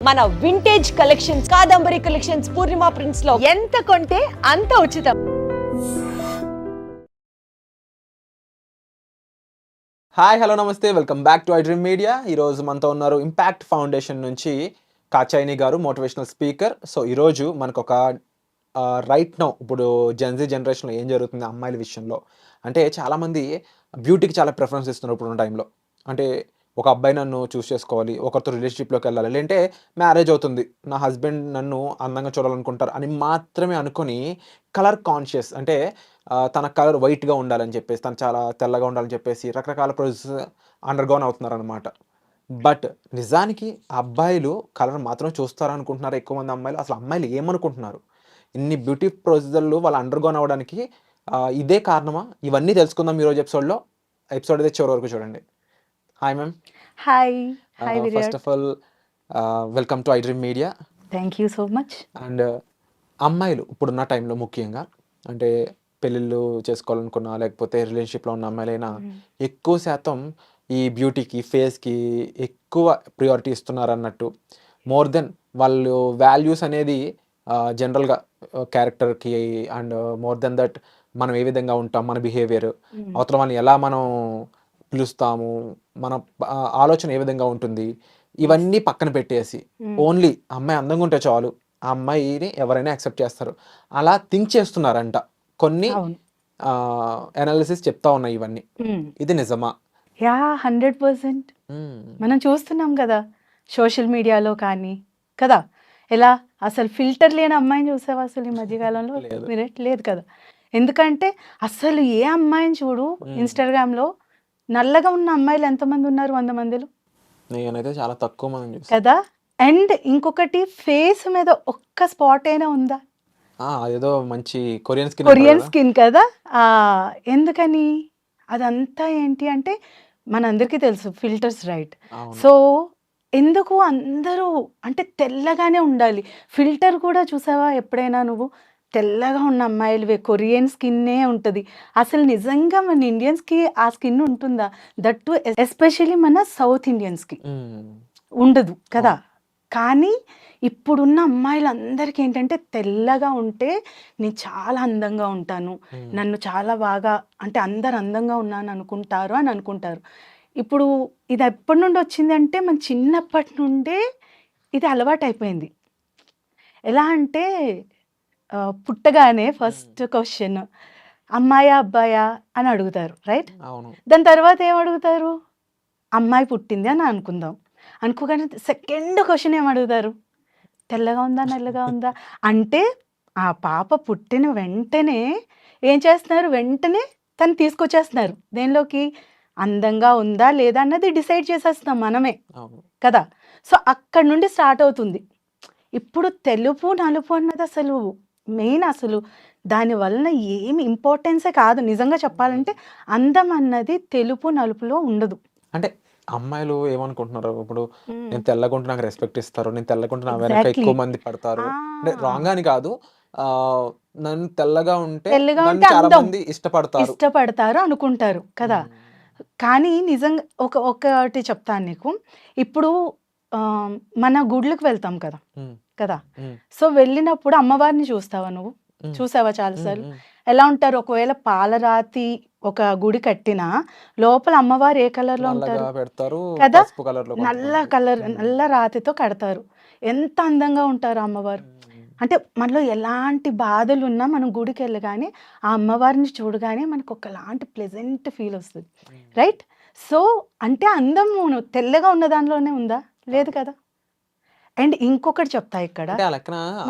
మన vintage collections, Kadambari collections, పూర్ణిమ prints లో ఎంత కొంటే అంత ఉచితం. హాయ్ హలో నమస్తే, welcome back to iDream media. ఈరోజు మనతో ఉన్నారు ఇంపాక్ట్ ఫౌండేషన్ నుంచి కాచాయిని గారు, మోటివేషనల్ స్పీకర్. సో ఈరోజు మనకు ఒక రైట్ నౌ ఇప్పుడు జెన్జీ జనరేషన్లో ఏం జరుగుతుంది అమ్మాయిల విషయంలో అంటే చాలామంది బ్యూటీకి చాలా ప్రిఫరెన్స్ ఇస్తున్నారు ఇప్పుడు టైంలో. అంటే ఒక అబ్బాయి నన్ను చూస్ చేసుకోవాలి, ఒకరితో రిలేషన్షిప్లోకి వెళ్ళాలి, లేదంటే మ్యారేజ్ అవుతుంది, నా హస్బెండ్ నన్ను అందంగా చూడాలనుకుంటారు అని మాత్రమే అనుకొని కలర్ కాన్షియస్ అంటే తన కలర్ వైట్గా ఉండాలని చెప్పేసి, తను చాలా తెల్లగా ఉండాలని చెప్పేసి రకరకాల ప్రాసెస్ అండర్గోన్ అవుతున్నారు అనమాట. బట్ నిజానికి అబ్బాయిలు కలర్ మాత్రం చూస్తారనుకుంటున్నారు ఎక్కువ మంది అమ్మాయిలు. అసలు అమ్మాయిలు ఏమనుకుంటున్నారు, ఇన్ని బ్యూటీ ప్రొసీజర్లు వాళ్ళు అండర్గోన్ అవ్వడానికి ఇదే కారణమా? ఇవన్నీ తెలుసుకుందాం ఈరోజు ఎపిసోడ్లో. ఎపిసోడ్ అయితే చివరి వరకు చూడండి. Hi ma'am. Hi first of all welcome to iDream media. Thank you so much. And అమ్మాయిలు ఇప్పుడున్న టైంలో ముఖ్యంగా అంటే పెళ్ళిళ్ళు చేసుకోవాలనుకున్నా లేకపోతే రిలేషన్షిప్లో ఉన్న అమ్మాయిలైనా ఎక్కువ శాతం ఈ బ్యూటీకి, ఫేస్కి ఎక్కువ ప్రియారిటీ ఇస్తున్నారు అన్నట్టు. మోర్ దెన్ వాళ్ళు వాల్యూస్ అనేది జనరల్గా క్యారెక్టర్కి అండ్ మోర్ దెన్ దట్ మనం ఏ విధంగా ఉంటాం, మన బిహేవియర్, అవతల వాళ్ళని ఎలా మనం పిలుస్తాము, మన ఆలోచన ఏ విధంగా ఉంటుంది, ఇవన్నీ పక్కన పెట్టేసి ఓన్లీ అమ్మాయి అందంగా ఉంటే చాలు, ఆ అమ్మాయిని ఎవరైనా యాక్సెప్ట్ చేస్తారు అలా థింక్ చేస్తున్నారంట. కొన్ని అనాలిసిస్ చెప్తా ఉన్నాయి ఇవన్నీ. ఇది నిజమా? యా 100% మనం చూస్తున్నాం కదా సోషల్ మీడియాలో కానీ కదా. ఎలా అసలు ఫిల్టర్ లేని అమ్మాయిని చూసావా అసలు ఈ మధ్యకాలంలో? లేదు కదా. ఎందుకంటే అసలు ఏ అమ్మాయిని చూడు ఇన్స్టాగ్రామ్లో నల్లగా ఉన్న అమ్మాయిలు ఎంతమంది ఉన్నారు? 100 మందిలో నేనైతే చాలా తక్కువ మంది కదా. అండ్ ఇంకొకటి ఫేస్ మీద ఒక్క స్పాట్ అయినా ఉందా? అదేదో మంచి కొరియన్ స్కిన్ కదా. ఎందుకని? అదంతా ఏంటి అంటే మనందరికీ తెలుసు ఫిల్టర్స్, రైట్? సో ఎందుకు అందరూ అంటే తెల్లగానే ఉండాలి? ఫిల్టర్ కూడా చూసావా ఎప్పుడైనా నువ్వు? తెల్లగా ఉన్న అమ్మాయిలు కొరియన్ స్కిన్నే ఉంటుంది. అసలు నిజంగా మన ఇండియన్స్కి ఆ స్కిన్ ఉంటుందా? దట్టు ఎస్పెషల్లీ మన సౌత్ ఇండియన్స్కి ఉండదు కదా. కానీ ఇప్పుడున్న అమ్మాయిలందరికీ ఏంటంటే తెల్లగా ఉంటే నేను చాలా అందంగా ఉంటాను, నన్ను చాలా బాగా అంటే అందరు అందంగా ఉన్నాను అనుకుంటారు అని అనుకుంటారు. ఇప్పుడు ఇది ఎప్పటి నుండి వచ్చిందంటే మన చిన్నప్పటి నుండే ఇది అలవాటు అయిపోయింది. ఎలా అంటే పుట్టగానే ఫస్ట్ క్వశ్చన్ అమ్మాయా అబ్బాయా అని అడుగుతారు, రైట్? దాని తర్వాత ఏం అడుగుతారు? అమ్మాయి పుట్టింది అని అనుకోగానే సెకండ్ క్వశ్చన్ ఏం అడుగుతారు? తెల్లగా ఉందా, నల్లగా ఉందా? అంటే ఆ పాప పుట్టిన వెంటనే ఏం చేస్తున్నారు? వెంటనే తను తీసుకొచ్చేస్తున్నారు దేనిలోకి? అందంగా ఉందా లేదా అన్నది డిసైడ్ చేసేస్తున్నాం మనమే కదా. సో అక్కడ నుండి స్టార్ట్ అవుతుంది. ఇప్పుడు తెలుపు నలుపు అన్నది అసలు మెయిన్, అసలు దాని వలన ఏమి ఇంపార్టెన్సే కాదు. నిజంగా చెప్పాలంటే అందం అన్నది తెలుపు నలుపులో ఉండదు. అంటే అమ్మాయిలు ఏమనుకుంటున్నారు, ఇప్పుడు నేను తెల్లగుంటే నాకు రెస్పెక్ట్ ఇస్తారు, నేను తెల్లగుంటే నా వెనక ఎక్కువ మంది పడతారు. అంటే రాంగ్ అని కాదు, నన్ను తెల్లగా ఉంటే చాలా మంది ఇష్టపడతారు అనుకుంటారు కదా. కానీ నిజంగా ఒకటి చెప్తాను నీకు. ఇప్పుడు మన గుడ్లకు వెళ్తాం కదా కదా. సో వెళ్ళినప్పుడు అమ్మవారిని చూస్తావా నువ్వు? చూసావా చాలాసార్లు? ఎలా ఉంటారు? ఒకవేళ పాలరాతి ఒక గుడి కట్టినా లోపల అమ్మవారు ఏ కలర్ లో ఉంటారు కదా? నల్ల రాతితో కడతారు. ఎంత అందంగా ఉంటారు అమ్మవారు. అంటే మనలో ఎలాంటి బాధలు ఉన్నా మనం గుడికి వెళ్ళగానే ఆ అమ్మవారిని చూడగానే మనకు ఒకలాంటి ప్లెజెంట్ ఫీల్ వస్తుంది, రైట్? సో అంటే అందం తెల్లగా ఉన్న దానిలోనే ఉందా? లేదు కదా. అండ్ ఇంకొకటి చెప్తా ఇక్కడ,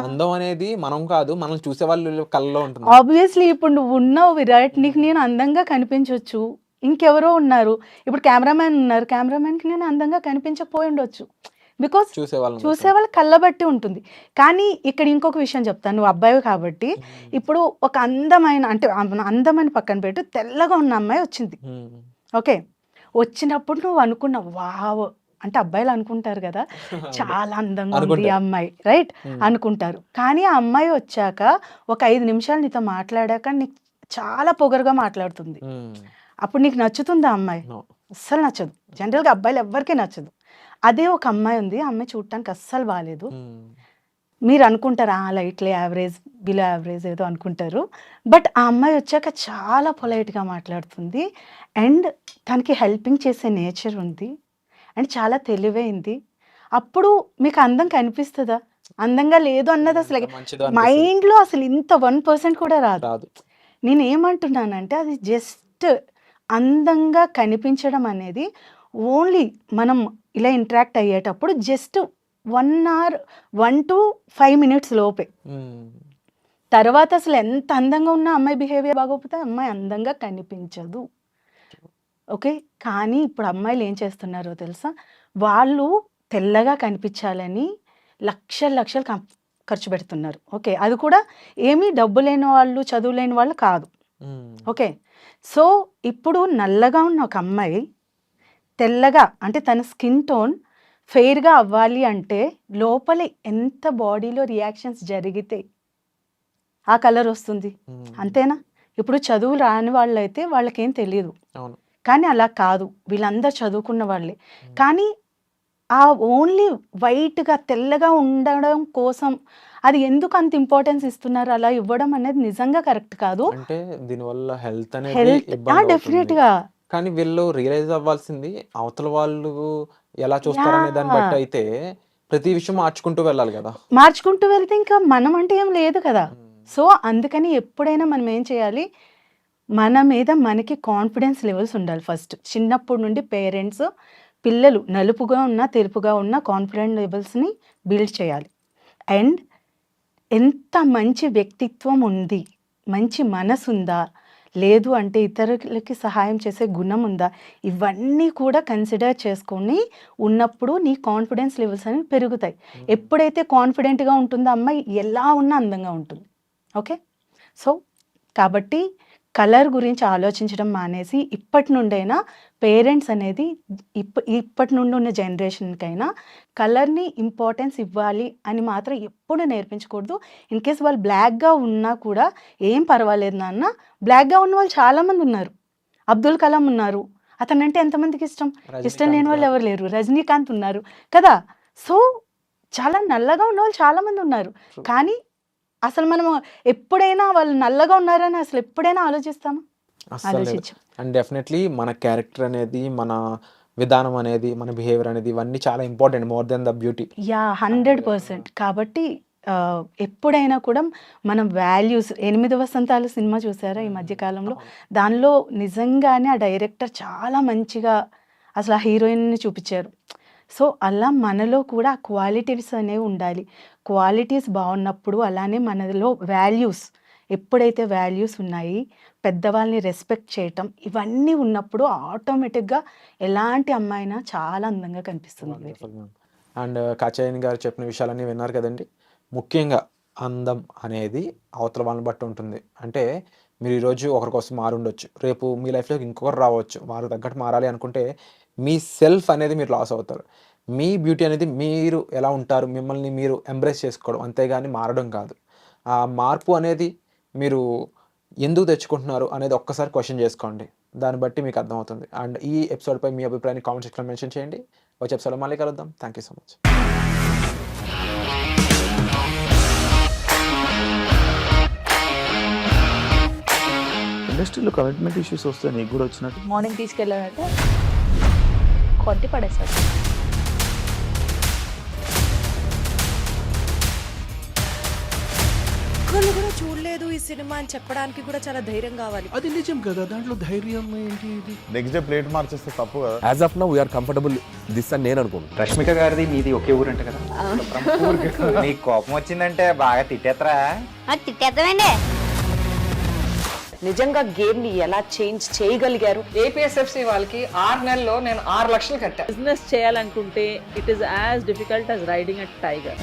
అందం అనేది మనం కాదు, మనం చూసే వాళ్ళు కళ్ళలో ఉంటుంది. ఆబ్వియస్లీ ఇప్పుడు నువ్వు ఉన్నావు విరాట్, నీకు నేను అందంగా కనిపించవచ్చు, ఇంకెవరో ఉన్నారు, ఇప్పుడు కెమెరామ్యాన్ ఉన్నారు, కెమెరామ్యాన్కి నేను అందంగా కనిపించకపోయి ఉండొచ్చు. బికాస్ చూసేవాళ్ళ కళ్ళబట్టి ఉంటుంది. కానీ ఇక్కడ ఇంకొక విషయం చెప్తాను, నువ్వు అబ్బాయి కాబట్టి. ఇప్పుడు ఒక అందమైన అంటే అందమని పక్కన పెట్టు, తెల్లగా ఉన్న అమ్మాయి వచ్చింది, ఓకే? వచ్చినప్పుడు నువ్వు అనుకున్నావు వావ్ అంటే అబ్బాయిలు అనుకుంటారు కదా చాలా అందంగా ఉంది ఆ అమ్మాయి, రైట్? అనుకుంటారు. కానీ ఆ అమ్మాయి వచ్చాక ఒక 5 నిమిషాలు నీతో మాట్లాడాక నీకు చాలా పొగరుగా మాట్లాడుతుంది. అప్పుడు నీకు నచ్చుతుందా అమ్మాయి? అస్సలు నచ్చదు. జనరల్గా అబ్బాయిలు ఎవ్వరికీ నచ్చదు. అదే ఒక అమ్మాయి ఉంది, ఆ అమ్మాయి చూడటానికి అస్సలు బాగాలేదు. మీరు అనుకుంటారు లైట్లీ యావరేజ్, బిలో యావరేజ్ ఏదో అనుకుంటారు. బట్ ఆ అమ్మాయి వచ్చాక చాలా పొలైట్గా మాట్లాడుతుంది అండ్ తనకి హెల్పింగ్ చేసే నేచర్ ఉంది అండ్ చాలా తెలివైంది. అప్పుడు మీకు అందం కనిపిస్తుందా? అందంగా లేదు అన్నది అసలు మైండ్లో అసలు ఇంత 1% కూడా రాదు. నేను ఏమంటున్నానంటే అది జస్ట్ అందంగా కనిపించడం అనేది ఓన్లీ మనం ఇలా ఇంటరాక్ట్ అయ్యేటప్పుడు జస్ట్ 1 hour 1 to 5 minutes లోపే. తర్వాత అసలు ఎంత అందంగా ఉన్న అమ్మాయి బిహేవియర్ బాగోకపోతే అమ్మాయి అందంగా కనిపించదు. ఓకే, కానీ ఇప్పుడు అమ్మాయిలు ఏం చేస్తున్నారో తెలుసా, వాళ్ళు తెల్లగా కనిపించాలని లక్షలు ఖర్చు పెడుతున్నారు. ఓకే, అది కూడా ఏమీ డబ్బు లేని వాళ్ళు, చదువు లేని వాళ్ళు కాదు. ఓకే, సో ఇప్పుడు నల్లగా ఉన్న ఒక అమ్మాయి తెల్లగా అంటే తన స్కిన్ టోన్ ఫెయిర్గా అవ్వాలి అంటే లోపల ఎంత బాడీలో రియాక్షన్స్ జరిగితే ఆ కలర్ వస్తుంది, అంతేనా? ఇప్పుడు చదువు రాని వాళ్ళు అయితే వాళ్ళకేం తెలియదు, కానీ అలా కాదు, వీళ్ళందరూ చదువుకున్న వాళ్ళే. కానీ ఆ ఓన్లీ వైట్గా తెల్లగా ఉండడం కోసం అది ఎందుకు అంత ఇంపార్టెన్స్ ఇస్తున్నారు? అలా ఇవ్వడం అనేది నిజంగా కరెక్ట్ కాదు. అంటే దీనివల్ల హెల్త్ అనేది డెఫినెట్గా. కానీ వీళ్ళు రియలైజ్ అవ్వాల్సింది అవతల వాళ్ళు ఎలా చూస్తారనే దాన్ని బట్టి అయితే ప్రతి విషయం మార్చుకుంటూ వెళ్ళాలి కదా. మార్చుకుంటూ వెళ్తే ఇంకా మనం అంటే ఏం లేదు కదా. సో అందుకని ఎప్పుడైనా మనం ఏం చేయాలి, మన మీద మనకి కాన్ఫిడెన్స్ లెవెల్స్ ఉండాలి ఫస్ట్. చిన్నప్పటి నుండి పేరెంట్స్ పిల్లలు నలుపుగా ఉన్న తెలుపుగా ఉన్న కాన్ఫిడెన్స్ లెవెల్స్ని బిల్డ్ చేయాలి. అండ్ ఎంత మంచి వ్యక్తిత్వం ఉంది, మంచి మనసు ఉందా, లేదు అంటే ఇతరులకి సహాయం చేసే గుణం ఉందా, ఇవన్నీ కూడా కన్సిడర్ చేసుకొని ఉన్నప్పుడు నీ కాన్ఫిడెన్స్ లెవెల్స్ అనేవి పెరుగుతాయి. ఎప్పుడైతే కాన్ఫిడెంట్గా ఉంటుందో అమ్మాయి ఎలా ఉన్నా అందంగా ఉంటుంది. ఓకే, సో కాబట్టి కలర్ గురించి ఆలోచించడం మానేసి ఇప్పటి నుండైనా పేరెంట్స్ అనేది ఇప్పటి నుండి ఉన్న జనరేషన్కైనా కలర్ని ఇంపార్టెన్స్ ఇవ్వాలి అని మాత్రం ఎప్పుడు నేర్పించకూడదు. ఇన్ కేస్ వాళ్ళు బ్లాక్గా ఉన్నా కూడా ఏం పర్వాలేదు నాన్న, బ్లాక్గా ఉన్న వాళ్ళు చాలామంది ఉన్నారు. అబ్దుల్ కలాం ఉన్నారు, అతనంటే ఎంతమందికి ఇష్టం లేని వాళ్ళు ఎవరు లేరు. రజనీకాంత్ ఉన్నారు కదా. సో చాలా నల్లగా ఉన్న వాళ్ళు చాలామంది ఉన్నారు. కానీ అసలు మనం ఎప్పుడైనా వాళ్ళు నల్లగా ఉన్నారని అసలు ఎప్పుడైనా ఆలోచిస్తామా? ఆలోచించాం. అండ్ డెఫినెట్లీ మన క్యారెక్టర్ అనేది, మన విధానం అనేది, మన బిహేవియర్ అనేది ఇవన్నీ చాలా important, more than the beauty. 100%. కాబట్టి ఎప్పుడైనా కూడా మనం వాల్యూస్ 8 వసంతాలు సినిమా చూసారా ఈ మధ్యకాలంలో? దానిలో నిజంగానే ఆ డైరెక్టర్ చాలా మంచిగా అసలు ఆ హీరోయిన్ని చూపించారు. సో అలా మనలో కూడా ఆ క్వాలిటీస్ అనేవి ఉండాలి. క్వాలిటీస్ బాగున్నప్పుడు అలానే మనలో వాల్యూస్, ఎప్పుడైతే వాల్యూస్ ఉన్నాయి, పెద్దవాళ్ళని రెస్పెక్ట్ చేయటం, ఇవన్నీ ఉన్నప్పుడు ఆటోమేటిక్గా ఎలాంటి అమ్మాయినా చాలా అందంగా కనిపిస్తుంది. అండ్ కాచాయని గారు చెప్పిన విషయాలన్నీ విన్నారు కదండి. ముఖ్యంగా అందం అనేది అవతల వాళ్ళని బట్టి ఉంటుంది. అంటే మీరు ఈరోజు ఒకరి కోసం మారుండొచ్చు, రేపు మీ లైఫ్లోకి ఇంకొకరు రావచ్చు, వారు తగ్గట్టు మారాలి అనుకుంటే మీ సెల్ఫ్ అనేది మీరు లాస్ అవుతారు. మీ బ్యూటీ అనేది మీరు ఎలా ఉంటారు, మిమ్మల్ని మీరు ఎంబ్రేస్ చేసుకోవడం, అంతేగాని మారడం కాదు. ఆ మార్పు అనేది మీరు ఎందుకు తెచ్చుకుంటున్నారు అనేది ఒక్కసారి క్వశ్చన్ చేసుకోండి, దాన్ని బట్టి మీకు అర్థమవుతుంది. అండ్ ఈ ఎపిసోడ్పై మీ అభిప్రాయాన్ని కామెంట్ సెక్షన్లో మెన్షన్ చేయండి. వచ్చే ఎపిసోడ్లో మళ్ళీ కలుద్దాం. Thank you so much. ఇండస్ట్రీలో కమిట్మెంట్ ఇష్యూస్ వస్తే నీకు కూడా వచ్చినట్టు? మార్నింగ్ తీసుకెళ్ళానంటే కొట్టి పడేసాడు. ఒక్కళ్ళు కూడా చూడలేదు ఈ సినిమా అని చెప్పడానికి కూడా చాలా ధైర్యం కావాలి. అది నిజం కదా, దాంట్లో ధైర్యం ఏంటి? ఇది నెక్స్ట్ డే ప్లేట్ మార్చేస్తే తప్పు కదా. As of now we are comfortable this అని నేను అనుకుంటున్నాను. రష్మిక గారిది మీది ఒకే ఊరు అంట కదా? నీకు కోపం వచ్చిందంటే బాగా తిట్టేత్తరా? తిట్టేద్దామండి. నిజంగా గేమ్ ని ఎలా చేంజ్ చేయగలిగారు? ఏపీఎస్ఎఫ్సి వాళ్ళకి 6 నెలల్లో నేను 6 లక్షలు కట్టా. బిజినెస్ చేయాలనుకుంటే it is as difficult as riding a tiger.